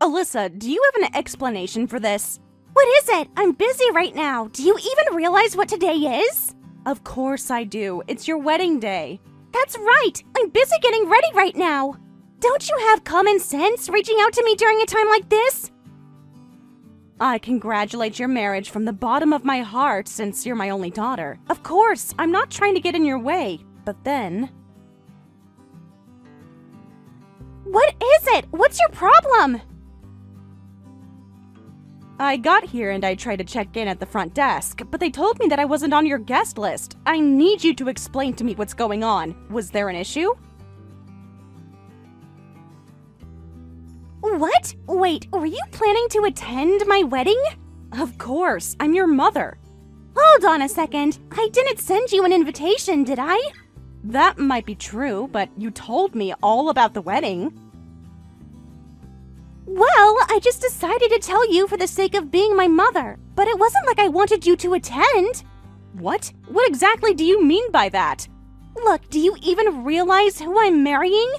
Alyssa, do you have an explanation for this? What is it? I'm busy right now. Do you even realize what today is? Of course I do. It's your wedding day. That's right. I'm busy getting ready right now. Don't you have common sense reaching out to me during a time like this? I congratulate your marriage from the bottom of my heart since you're my only daughter. Of course, I'm not trying to get in your way, but then... What is it? What's your problem? I got here and I tried to check in at the front desk, but they told me that I wasn't on your guest list. I need you to explain to me what's going on. Was there an issue? What? Wait, were you planning to attend my wedding? Of course, I'm your mother. Hold on a second. I didn't send you an invitation, did I? That might be true, but you told me all about the wedding. Well, I just decided to tell you for the sake of being my mother, but it wasn't like I wanted you to attend. What? What exactly do you mean by that? Look, do you even realize who I'm marrying?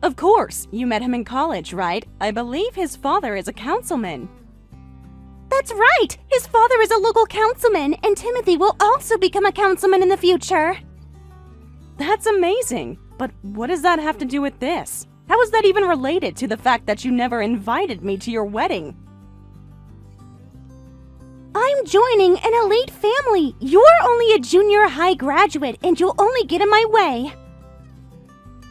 Of course, you met him in college, right? I believe his father is a councilman. That's right! His father is a local councilman, and Timothy will also become a councilman in the future. That's amazing, but what does that have to do with this? How is that even related to the fact that you never invited me to your wedding? I'm joining an elite family. You're only a junior high graduate, and you'll only get in my way.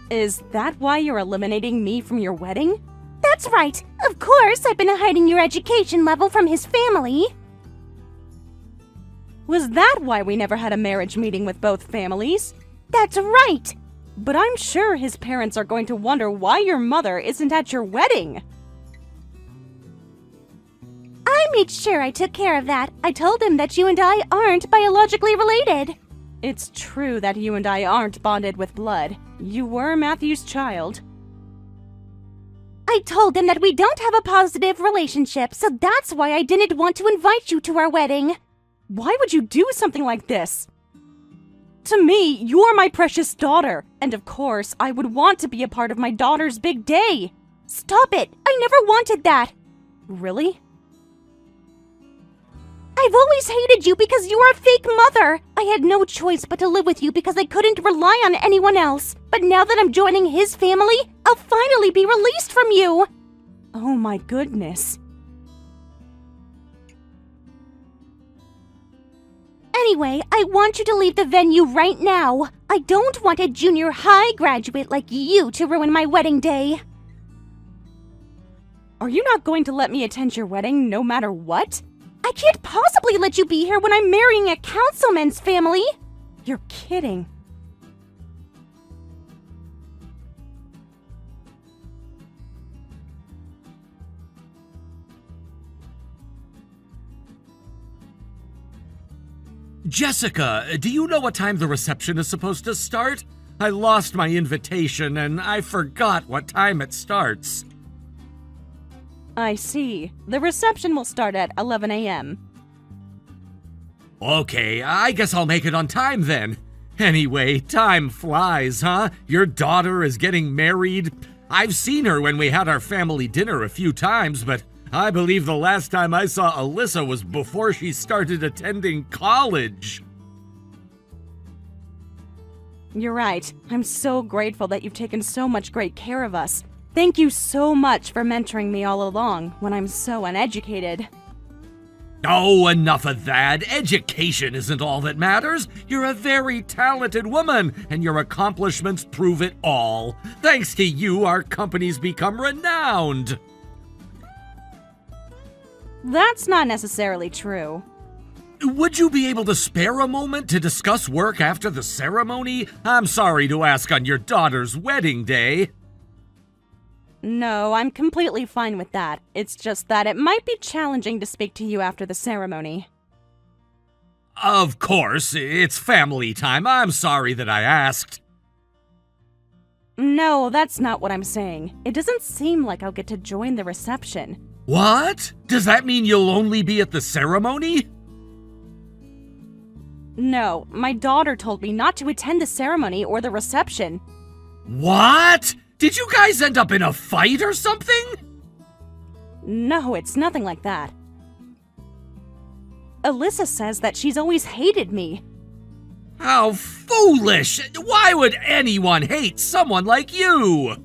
Is that why you're eliminating me from your wedding? That's right. Of course, I've been hiding your education level from his family. Was that why we never had a marriage meeting with both families? That's right. But I'm sure his parents are going to wonder why your mother isn't at your wedding. I made sure I took care of that. I told him that you and I aren't biologically related. It's true that you and I aren't bonded with blood. You were Matthew's child. I told him that we don't have a positive relationship, so that's why I didn't want to invite you to our wedding. Why would you do something like this? To me, you're my precious daughter, and of course, I would want to be a part of my daughter's big day. Stop it! I never wanted that! Really? I've always hated you because you are a fake mother! I had no choice but to live with you because I couldn't rely on anyone else. But now that I'm joining his family, I'll finally be released from you! Oh my goodness. Anyway, I want you to leave the venue right now. I don't want a junior high graduate like you to ruin my wedding day. Are you not going to let me attend your wedding no matter what? I can't possibly let you be here when I'm marrying a councilman's family. You're kidding. Jessica, do you know what time the reception is supposed to start? I lost my invitation and I forgot what time it starts. I see. The reception will start at 11 a.m. Okay, I guess I'll make it on time then. Anyway, time flies, huh? Your daughter is getting married. I've seen her when we had our family dinner a few times, but I believe the last time I saw Alyssa was before she started attending college. You're right. I'm so grateful that you've taken so much great care of us. Thank you so much for mentoring me all along when I'm so uneducated. Oh, enough of that. Education isn't all that matters. You're a very talented woman, and your accomplishments prove it all. Thanks to you, our company's become renowned. That's not necessarily true. Would you be able to spare a moment to discuss work after the ceremony? I'm sorry to ask on your daughter's wedding day. No, I'm completely fine with that. It's just that it might be challenging to speak to you after the ceremony. Of course, it's family time. I'm sorry that I asked. No, that's not what I'm saying. It doesn't seem like I'll get to join the reception. What? Does that mean you'll only be at the ceremony? No, my daughter told me not to attend the ceremony or the reception. What? Did you guys end up in a fight or something? No, it's nothing like that. Alyssa says that she's always hated me. How foolish! Why would anyone hate someone like you?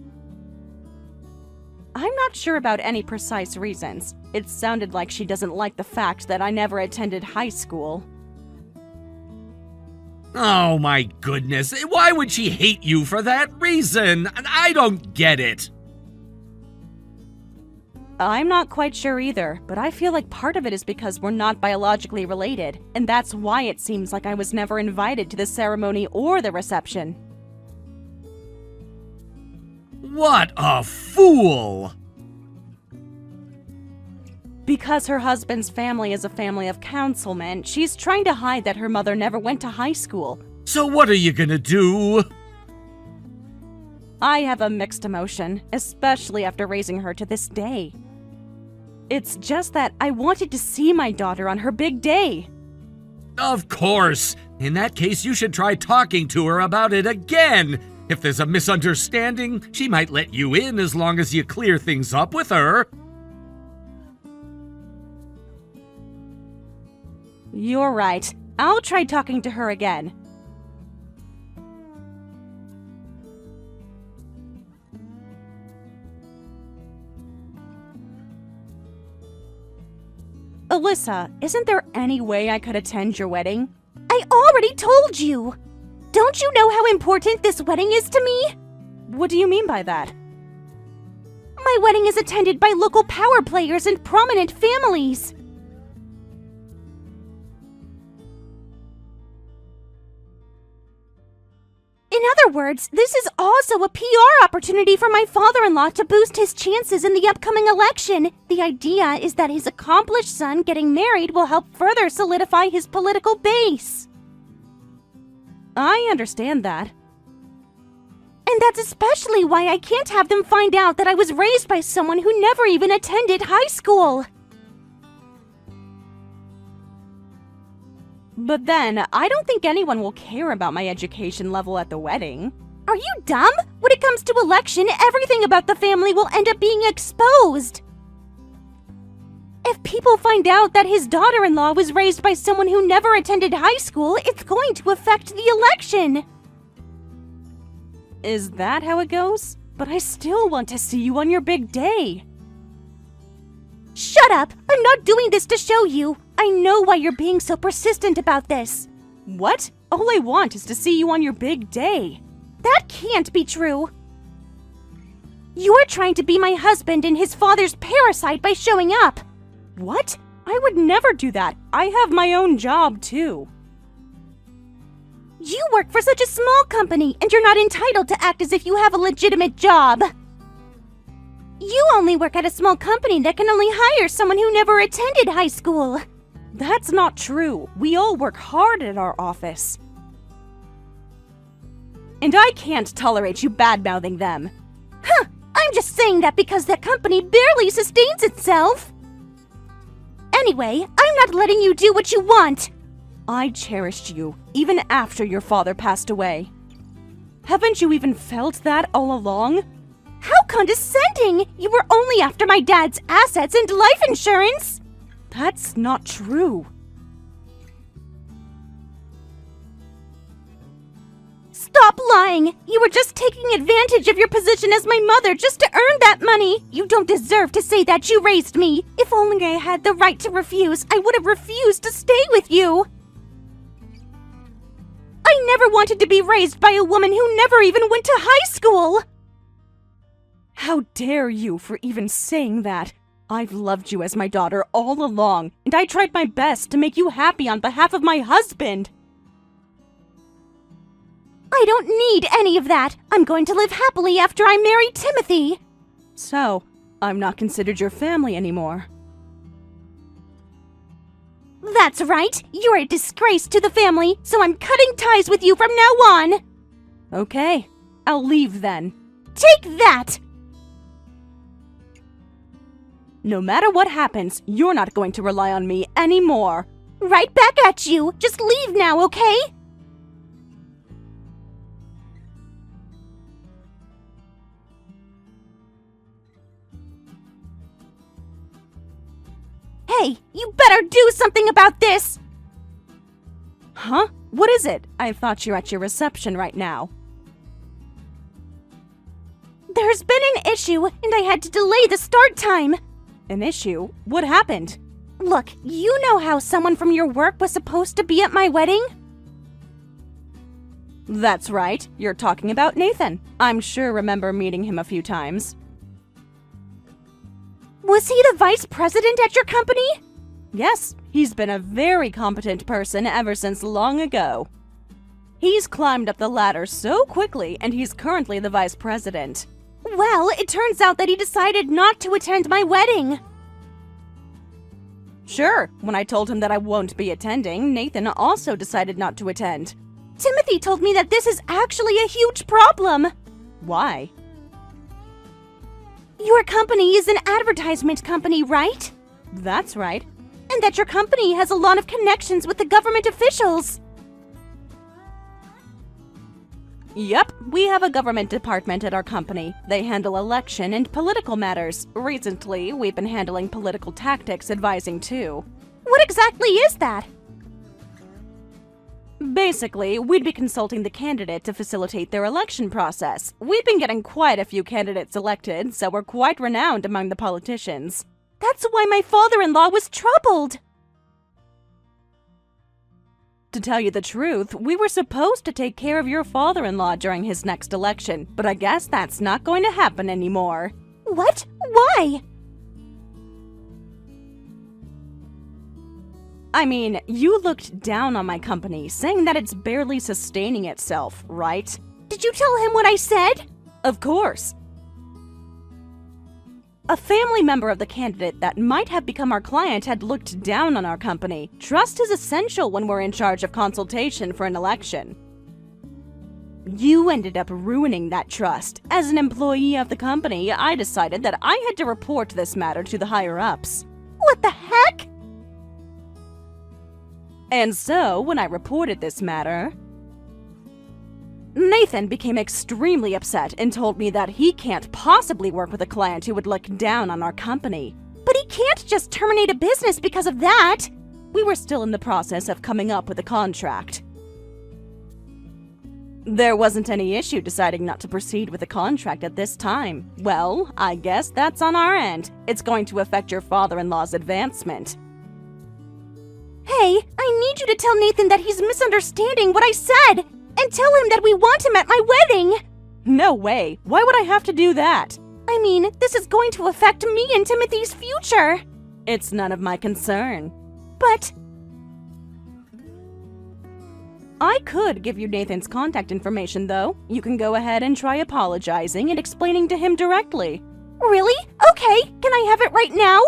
I'm not sure about any precise reasons. It sounded like she doesn't like the fact that I never attended high school. Oh my goodness, why would she hate you for that reason? I don't get it. I'm not quite sure either, but I feel like part of it is because we're not biologically related, and that's why it seems like I was never invited to the ceremony or the reception. What a fool! Because her husband's family is a family of councilmen, she's trying to hide that her mother never went to high school. So what are you gonna do? I have a mixed emotion, especially after raising her to this day. It's just that I wanted to see my daughter on her big day. Of course! In that case, you should try talking to her about it again. If there's a misunderstanding, she might let you in as long as you clear things up with her. You're right. I'll try talking to her again. Alyssa, isn't there any way I could attend your wedding? I already told you! Don't you know how important this wedding is to me? What do you mean by that? My wedding is attended by local power players and prominent families. In other words, this is also a PR opportunity for my father-in-law to boost his chances in the upcoming election. The idea is that his accomplished son getting married will help further solidify his political base. I understand that. And that's especially why I can't have them find out that I was raised by someone who never even attended high school. But then, I don't think anyone will care about my education level at the wedding. Are you dumb? When it comes to election, everything about the family will end up being exposed. If people find out that his daughter-in-law was raised by someone who never attended high school, it's going to affect the election. Is that how it goes? But I still want to see you on your big day. Shut up! I'm not doing this to show you. I know why you're being so persistent about this. What? All I want is to see you on your big day. That can't be true. You're trying to be my husband and his father's parasite by showing up. What? I would never do that. I have my own job, too. You work for such a small company, and you're not entitled to act as if you have a legitimate job. You only work at a small company that can only hire someone who never attended high school. That's not true. We all work hard at our office. And I can't tolerate you bad-mouthing them. Huh! I'm just saying that because that company barely sustains itself. Anyway, I'm not letting you do what you want. I cherished you, even after your father passed away. Haven't you even felt that all along? How condescending! You were only after my dad's assets and life insurance! That's not true. Stop lying! You were just taking advantage of your position as my mother just to earn that money! You don't deserve to say that you raised me! If only I had the right to refuse, I would have refused to stay with you! I never wanted to be raised by a woman who never even went to high school! How dare you for even saying that? I've loved you as my daughter all along, and I tried my best to make you happy on behalf of my husband. I don't need any of that. I'm going to live happily after I marry Timothy. So, I'm not considered your family anymore. That's right. You're a disgrace to the family, so I'm cutting ties with you from now on. Okay, I'll leave then. Take that! No matter what happens, you're not going to rely on me anymore. Right back at you. Just leave now, okay? Hey, you better do something about this! Huh? What is it? I thought you're at your reception right now. There's been an issue, and I had to delay the start time. An issue? What happened? Look, you know how someone from your work was supposed to be at my wedding? That's right. You're talking about Nathan. I'm sure remember meeting him a few times. Was he the vice president at your company? Yes, he's been a very competent person ever since long ago. He's climbed up the ladder so quickly, and he's currently the vice president. Well, it turns out that he decided not to attend my wedding. Sure, when I told him that I won't be attending, Nathan also decided not to attend. Timothy told me that this is actually a huge problem. Why? Your company is an advertisement company, right? That's right. And that your company has a lot of connections with the government officials. Yep, we have a government department at our company. They handle election and political matters. Recently, we've been handling political tactics advising too. What exactly is that? Basically, we'd be consulting the candidate to facilitate their election process. We've been getting quite a few candidates elected, so we're quite renowned among the politicians. That's why my father-in-law was troubled. To tell you the truth, we were supposed to take care of your father-in-law during his next election, but I guess that's not going to happen anymore. What? Why? I mean, you looked down on my company, saying that it's barely sustaining itself, right? Did you tell him what I said? Of course. A family member of the candidate that might have become our client had looked down on our company. Trust is essential when we're in charge of consultation for an election. You ended up ruining that trust. As an employee of the company, I decided that I had to report this matter to the higher-ups. What the heck? And so, when I reported this matter, Nathan became extremely upset and told me that he can't possibly work with a client who would look down on our company. But he can't just terminate a business because of that! We were still in the process of coming up with a contract. There wasn't any issue deciding not to proceed with the contract at this time. Well, I guess that's on our end. It's going to affect your father-in-law's advancement. Hey, I need you to tell Nathan that he's misunderstanding what I said! And tell him that we want him at my wedding! No way! Why would I have to do that? I mean, this is going to affect me and Timothy's future! It's none of my concern. But I could give you Nathan's contact information, though. You can go ahead and try apologizing and explaining to him directly. Really? Okay, can I have it right now?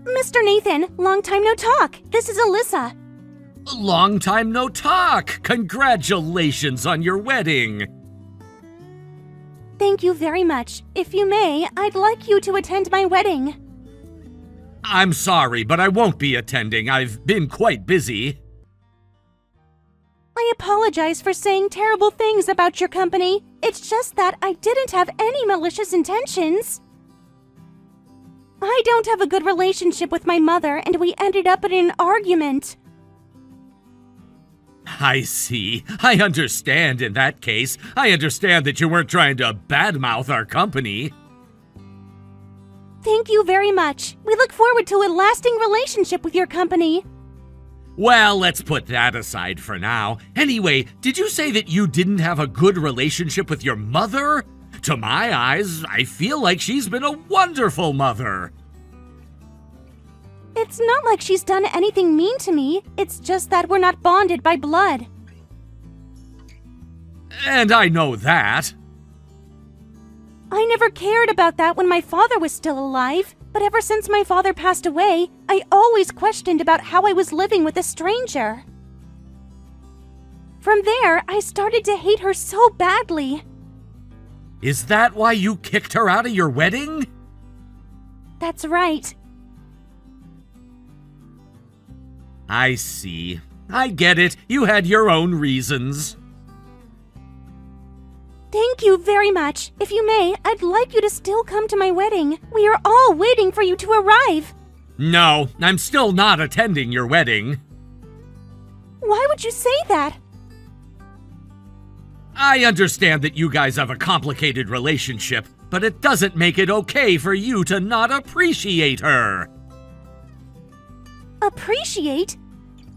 Mr. Nathan, long time no talk. This is Alyssa. Long time no talk! Congratulations on your wedding! Thank you very much. If you may, I'd like you to attend my wedding. I'm sorry, but I won't be attending. I've been quite busy. I apologize for saying terrible things about your company. It's just that I didn't have any malicious intentions. I don't have a good relationship with my mother, and we ended up in an argument. I see. I understand in that case. I understand that you weren't trying to badmouth our company. Thank you very much. We look forward to a lasting relationship with your company. Well, let's put that aside for now. Anyway, did you say that you didn't have a good relationship with your mother? To my eyes, I feel like she's been a wonderful mother. It's not like she's done anything mean to me. It's just that we're not bonded by blood. And I know that. I never cared about that when my father was still alive. But ever since my father passed away, I always questioned about how I was living with a stranger. From there, I started to hate her so badly. Is that why you kicked her out of your wedding? That's right. I see. I get it. You had your own reasons. Thank you very much. If you may, I'd like you to still come to my wedding. We are all waiting for you to arrive. No, I'm still not attending your wedding. Why would you say that? I understand that you guys have a complicated relationship, but it doesn't make it okay for you to not appreciate her. Appreciate?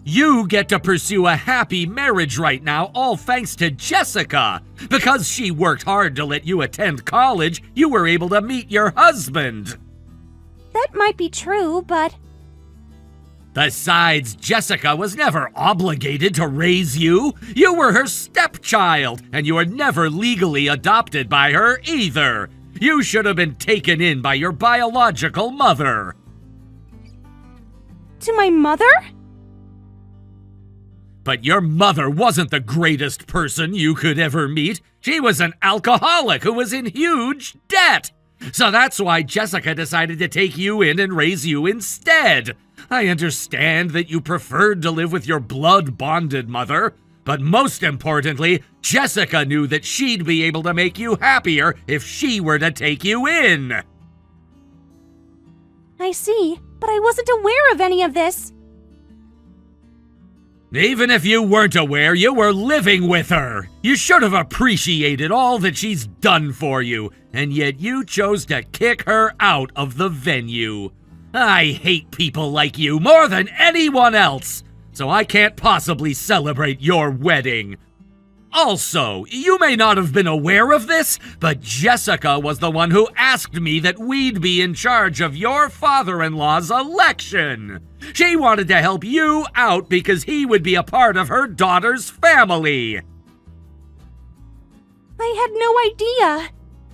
You get to pursue a happy marriage right now, all thanks to Jessica. Because she worked hard to let you attend college, you were able to meet your husband. That might be true, but... Besides, Jessica was never obligated to raise you. You were her stepchild, and you were never legally adopted by her either. You should have been taken in by your biological mother. To my mother? But your mother wasn't the greatest person you could ever meet. She was an alcoholic who was in huge debt. So that's why Jessica decided to take you in and raise you instead. I understand that you preferred to live with your blood-bonded mother, but most importantly, Jessica knew that she'd be able to make you happier if she were to take you in. I see, but I wasn't aware of any of this. Even if you weren't aware, you were living with her. You should have appreciated all that she's done for you, and yet you chose to kick her out of the venue. I hate people like you more than anyone else, so I can't possibly celebrate your wedding. Also, you may not have been aware of this, but Jessica was the one who asked me that we'd be in charge of your father-in-law's election. She wanted to help you out because he would be a part of her daughter's family. I had no idea.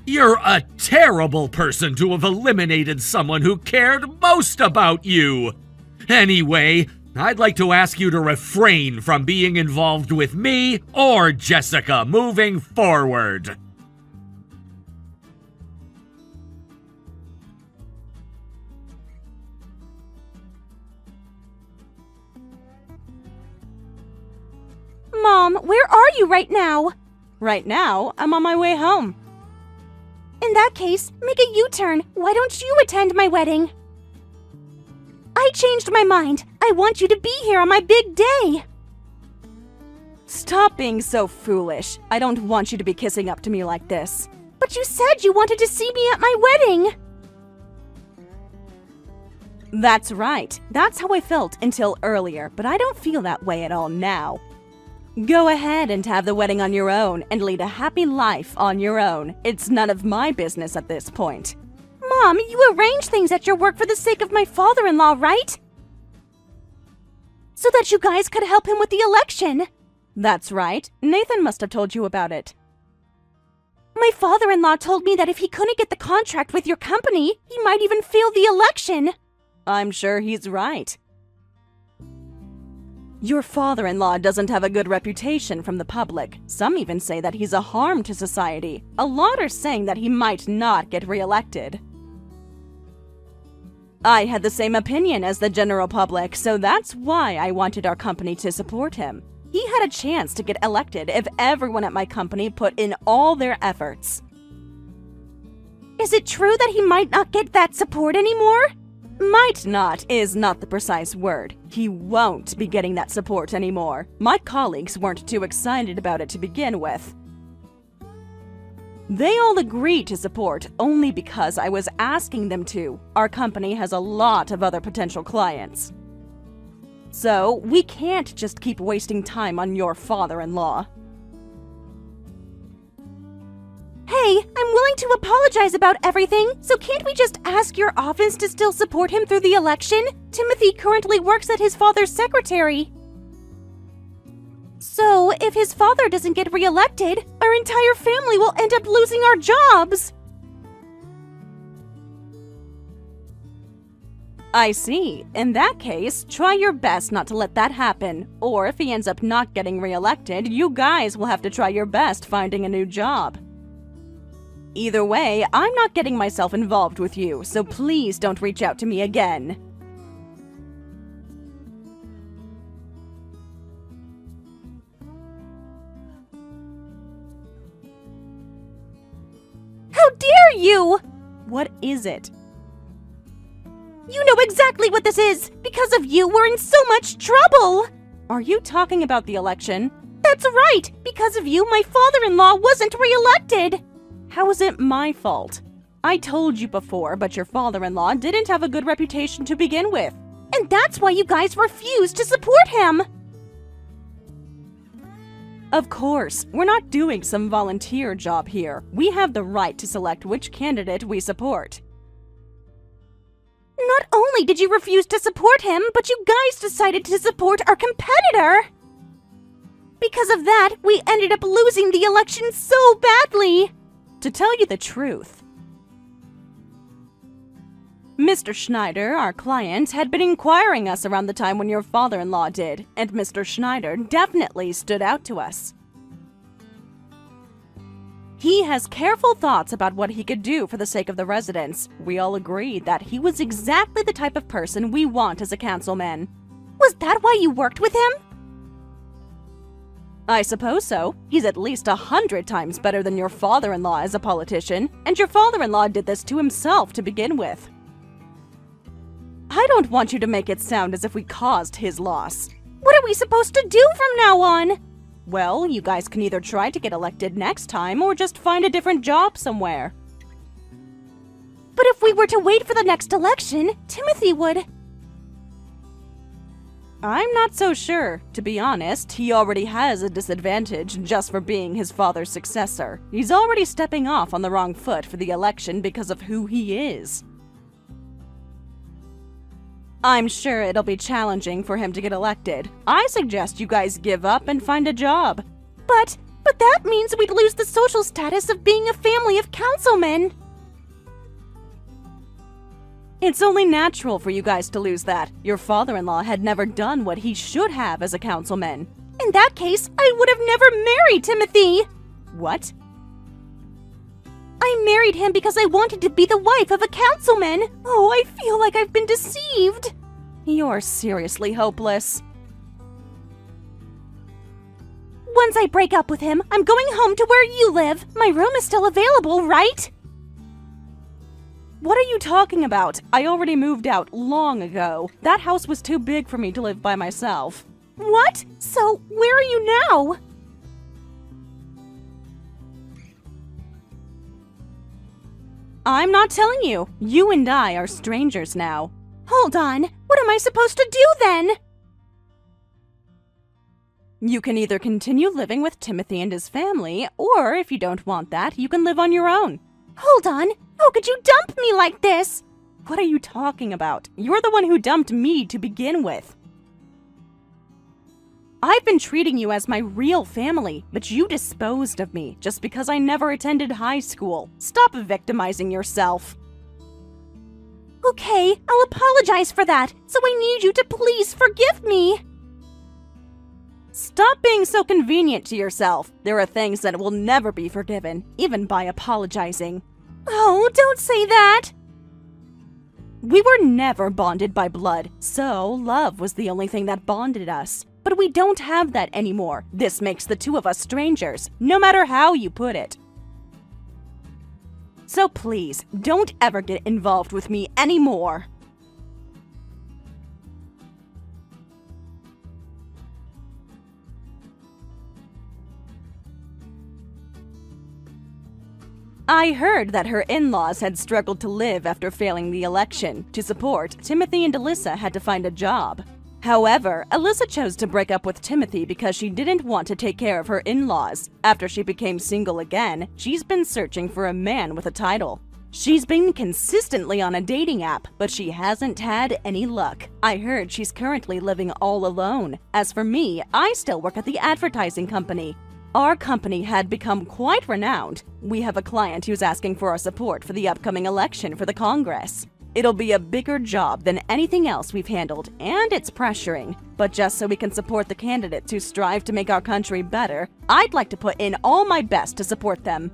You're a terrible person to have eliminated someone who cared most about you. Anyway, I'd like to ask you to refrain from being involved with me or Jessica moving forward. Mom, where are you right now? Right now, I'm on my way home. In that case, make a U-turn. Why don't you attend my wedding? I changed my mind. I want you to be here on my big day. Stop being so foolish. I don't want you to be kissing up to me like this. But you said you wanted to see me at my wedding. That's right. That's how I felt until earlier, but I don't feel that way at all now. Go ahead and have the wedding on your own and lead a happy life on your own. It's none of my business at this point. Mom, you arrange things at your work for the sake of my father-in-law, right? So that you guys could help him with the election. That's right. Nathan must have told you about it. My father-in-law told me that if he couldn't get the contract with your company, he might even fail the election. I'm sure he's right. Your father-in-law doesn't have a good reputation from the public. Some even say that he's a harm to society. A lot are saying that he might not get reelected. I had the same opinion as the general public, so that's why I wanted our company to support him. He had a chance to get elected if everyone at my company put in all their efforts. Is it true that he might not get that support anymore? Might not is not the precise word. He won't be getting that support anymore. My colleagues weren't too excited about it to begin with. They all agreed to support only because I was asking them to. Our company has a lot of other potential clients. So, we can't just keep wasting time on your father-in-law. Hey, I'm willing to apologize about everything, so can't we just ask your office to still support him through the election? Timothy currently works as his father's secretary. So, if his father doesn't get reelected, our entire family will end up losing our jobs. I see. In that case, try your best not to let that happen. Or if he ends up not getting reelected, you guys will have to try your best finding a new job. Either way, I'm not getting myself involved with you, so please don't reach out to me again. you! What is it? You know exactly what this is! Because of you, we're in so much trouble! Are you talking about the election? That's right! Because of you, my father-in-law wasn't re-elected! How is it my fault? I told you before, but your father-in-law didn't have a good reputation to begin with. And that's why you guys refused to support him! Of course, we're not doing some volunteer job here. We have the right to select which candidate we support. Not only did you refuse to support him, but you guys decided to support our competitor! Because of that, we ended up losing the election so badly! To tell you the truth, Mr. Schneider, our client, had been inquiring us around the time when your father-in-law did, and Mr. Schneider definitely stood out to us. He has careful thoughts about what he could do for the sake of the residents. We all agreed that he was exactly the type of person we want as a councilman. Was that why you worked with him? I suppose so. He's at least 100 times better than your father-in-law as a politician, and your father-in-law did this to himself to begin with. I don't want you to make it sound as if we caused his loss. What are we supposed to do from now on? Well, you guys can either try to get elected next time or just find a different job somewhere. But if we were to wait for the next election, Timothy would... I'm not so sure. To be honest, he already has a disadvantage just for being his father's successor. He's already stepping off on the wrong foot for the election because of who he is. I'm sure it'll be challenging for him to get elected. I suggest you guys give up and find a job. But that means we'd lose the social status of being a family of councilmen. It's only natural for you guys to lose that. Your father-in-law had never done what he should have as a councilman. In that case, I would have never married Timothy! What? I married him because I wanted to be the wife of a councilman. Oh, I feel like I've been deceived. You're seriously hopeless. Once I break up with him, I'm going home to where you live. My room is still available, right? What are you talking about? I already moved out long ago. That house was too big for me to live by myself. What? So, where are you now? I'm not telling you. You and I are strangers now. Hold on. What am I supposed to do then? You can either continue living with Timothy and his family, or if you don't want that, you can live on your own. Hold on. How could you dump me like this? What are you talking about? You're the one who dumped me to begin with. I've been treating you as my real family, but you disposed of me just because I never attended high school. Stop victimizing yourself. Okay, I'll apologize for that, so I need you to please forgive me. Stop being so convenient to yourself. There are things that will never be forgiven, even by apologizing. Oh, don't say that! We were never bonded by blood, so love was the only thing that bonded us. But we don't have that anymore. This makes the two of us strangers, no matter how you put it. So please, don't ever get involved with me anymore. I heard that her in-laws had struggled to live after failing the election. To support, Timothy and Alyssa had to find a job. However, Alyssa chose to break up with Timothy because she didn't want to take care of her in-laws. After she became single again, she's been searching for a man with a title. She's been consistently on a dating app, but she hasn't had any luck. I heard she's currently living all alone. As for me, I still work at the advertising company. Our company had become quite renowned. We have a client who's asking for our support for the upcoming election for the Congress. It'll be a bigger job than anything else we've handled, and it's pressuring. But just so we can support the candidates who strive to make our country better, I'd like to put in all my best to support them.